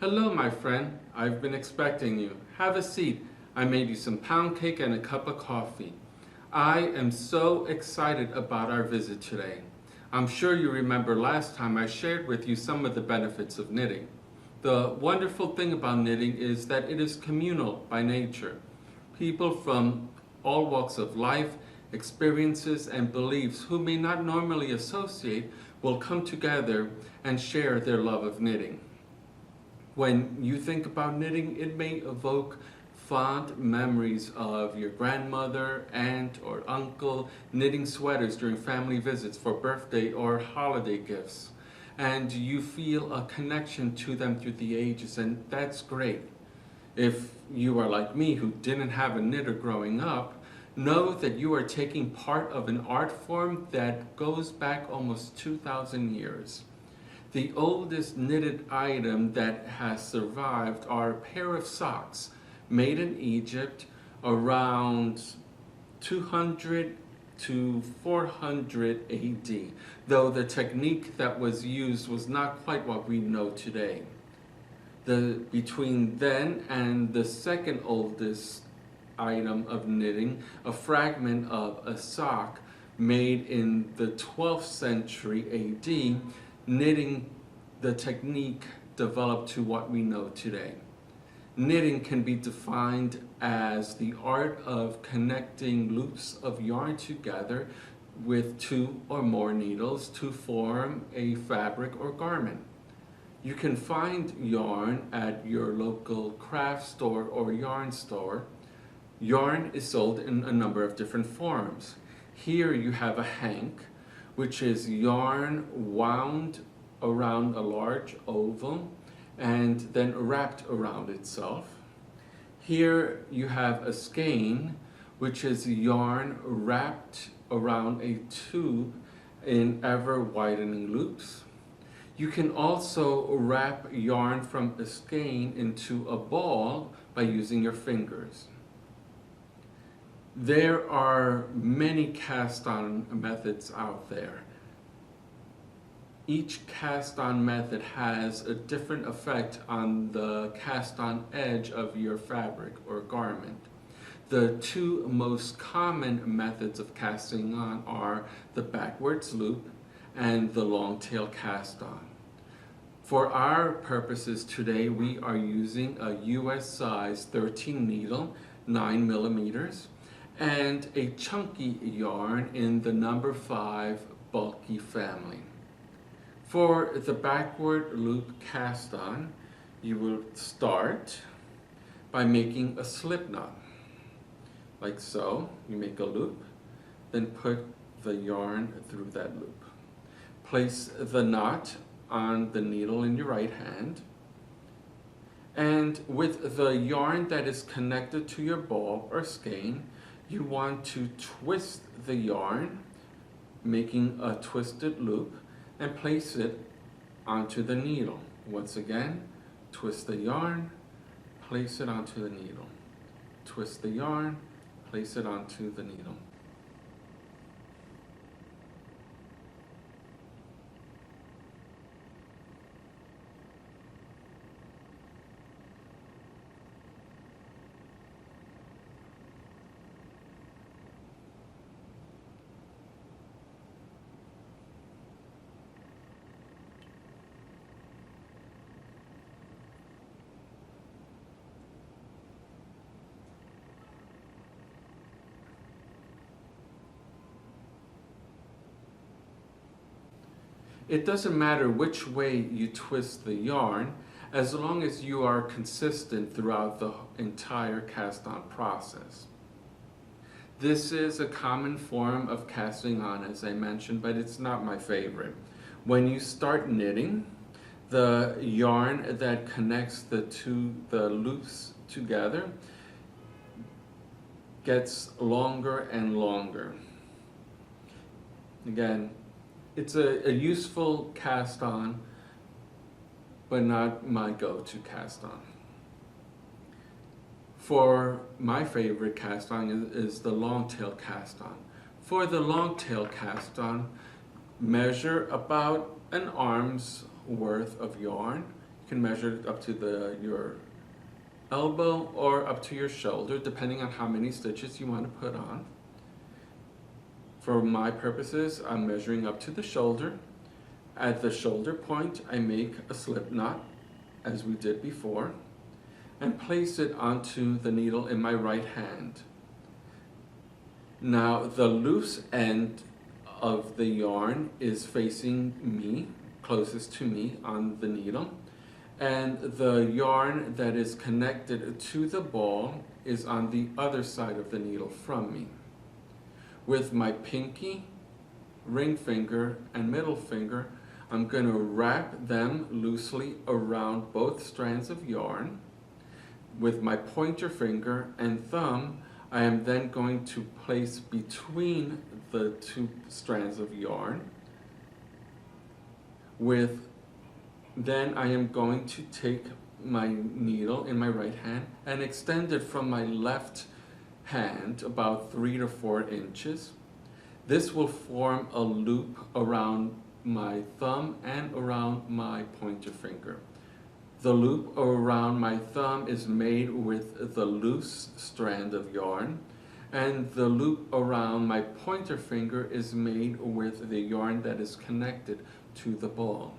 Hello, my friend. I've been expecting you. Have a seat. I made you some pound cake and a cup of coffee. I am so excited about our visit today. I'm sure you remember last time I shared with you some of the benefits of knitting. The wonderful thing about knitting is that it is communal by nature. People from all walks of life, experiences, and beliefs who may not normally associate will come together and share their love of knitting. When you think about knitting, it may evoke fond memories of your grandmother, aunt, or uncle knitting sweaters during family visits for birthday or holiday gifts. And you feel a connection to them through the ages, and that's great. If you are like me who didn't have a knitter growing up, know that you are taking part of an art form that goes back almost 2,000 years. The oldest knitted item that has survived are a pair of socks made in Egypt around 200 to 400 AD, though the technique that was used was not quite what we know today. Between then and the second oldest item of knitting, a fragment of a sock made in the 12th century AD, knitting, the technique developed to what we know today. Knitting can be defined as the art of connecting loops of yarn together with two or more needles to form a fabric or garment. You can find yarn at your local craft store or yarn store. Yarn is sold in a number of different forms. Here you have a hank, which is yarn wound around a large oval and then wrapped around itself. Here you have a skein, which is yarn wrapped around a tube in ever-widening loops. You can also wrap yarn from a skein into a ball by using your fingers. There are many cast-on methods out there. Each cast-on method has a different effect on the cast-on edge of your fabric or garment. The two most common methods of casting on are the backwards loop and the long tail cast-on. For our purposes today, we are using a US size 13 needle, 9 millimeters, and a chunky yarn in the number 5 bulky family. For the backward loop cast on, you will start by making a slip knot. Like so, you make a loop, then put the yarn through that loop. Place the knot on the needle in your right hand, and with the yarn that is connected to your ball or skein, you want to twist the yarn, making a twisted loop, and place it onto the needle. Once again, twist the yarn, place it onto the needle. Twist the yarn, place it onto the needle. It doesn't matter which way you twist the yarn, as long as you are consistent throughout the entire cast-on process. This is a common form of casting on, as I mentioned, but it's not my favorite. When you start knitting, the yarn that connects the loops together gets longer and longer. Again, it's a useful cast on, but not my go-to cast on. For my favorite cast on is the long tail cast on. For the long tail cast on, measure about an arm's worth of yarn. You can measure it up to your elbow or up to your shoulder, depending on how many stitches you want to put on. For my purposes, I'm measuring up to the shoulder. At the shoulder point, I make a slip knot, as we did before, and place it onto the needle in my right hand. Now, the loose end of the yarn is facing me, closest to me on the needle, and the yarn that is connected to the ball is on the other side of the needle from me. With my pinky, ring finger, and middle finger, I'm going to wrap them loosely around both strands of yarn. With my pointer finger and thumb, I am then going to place between the two strands of yarn. Then I am going to take my needle in my right hand and extend it from my left hand about 3 to 4 inches. This will form a loop around my thumb and around my pointer finger. The loop around my thumb is made with the loose strand of yarn, and the loop around my pointer finger is made with the yarn that is connected to the ball.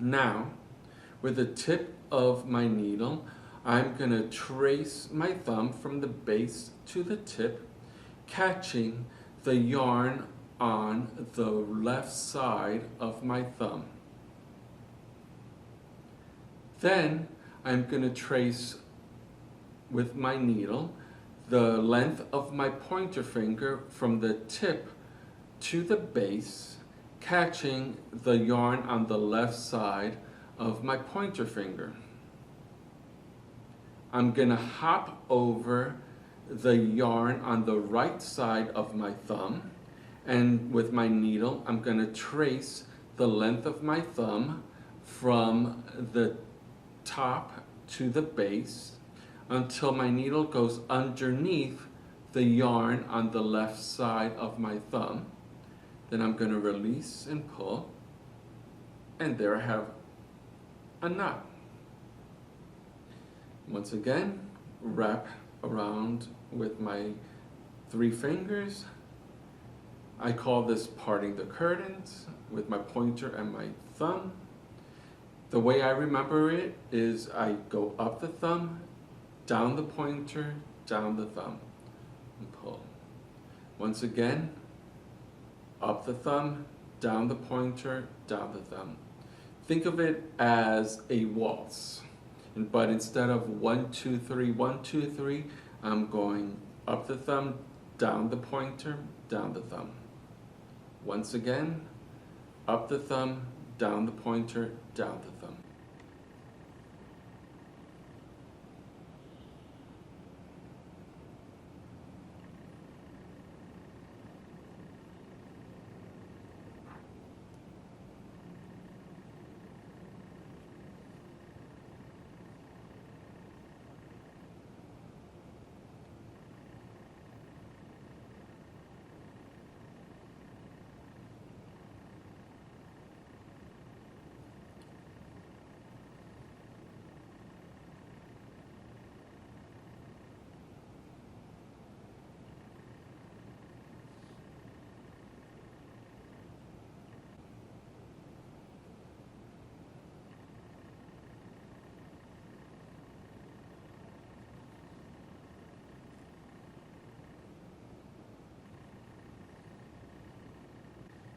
Now, with the tip of my needle, I'm going to trace my thumb from the base to the tip, catching the yarn on the left side of my thumb. Then I'm going to trace with my needle the length of my pointer finger from the tip to the base, catching the yarn on the left side of my pointer finger. I'm going to hop over the yarn on the right side of my thumb, and with my needle I'm going to trace the length of my thumb from the top to the base until my needle goes underneath the yarn on the left side of my thumb. Then I'm going to release and pull, and there I have a knot. Once again, wrap around with my 3 fingers. I call this parting the curtains with my pointer and my thumb. The way I remember it is I go up the thumb, down the pointer, down the thumb, and pull. Once again, up the thumb, down the pointer, down the thumb. Think of it as a waltz, but instead of 1, 2, 3, 1, 2, 3, I'm going up the thumb, down the pointer, down the thumb. Once again, up the thumb, down the pointer, down the thumb.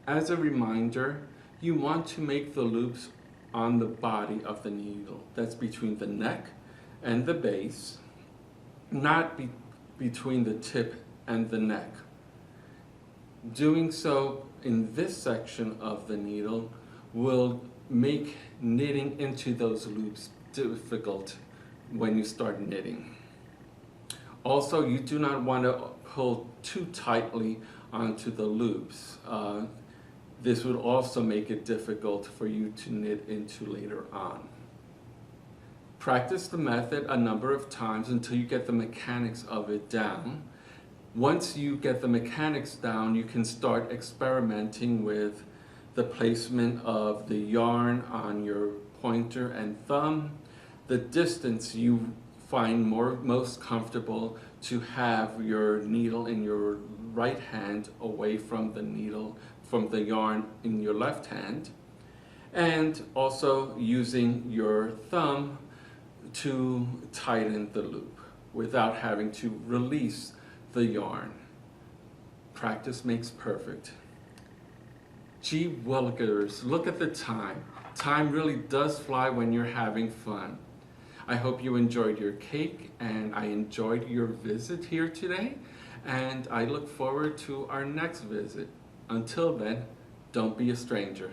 As a reminder, you want to make the loops on the body of the needle. That's between the neck and the base, not between the tip and the neck. Doing so in this section of the needle will make knitting into those loops difficult when you start knitting. Also, you do not want to pull too tightly onto the loops. This would also make it difficult for you to knit into later on. Practice the method a number of times until you get the mechanics of it down. Once you get the mechanics down, you can start experimenting with the placement of the yarn on your pointer and thumb, the distance you find most comfortable to have your needle in your right hand away from the needle, from the yarn in your left hand, and also using your thumb to tighten the loop without having to release the yarn. Practice makes perfect. Gee willikers, look at the time. Time really does fly when you're having fun. I hope you enjoyed your cake, and I enjoyed your visit here today, and I look forward to our next visit. Until then, don't be a stranger.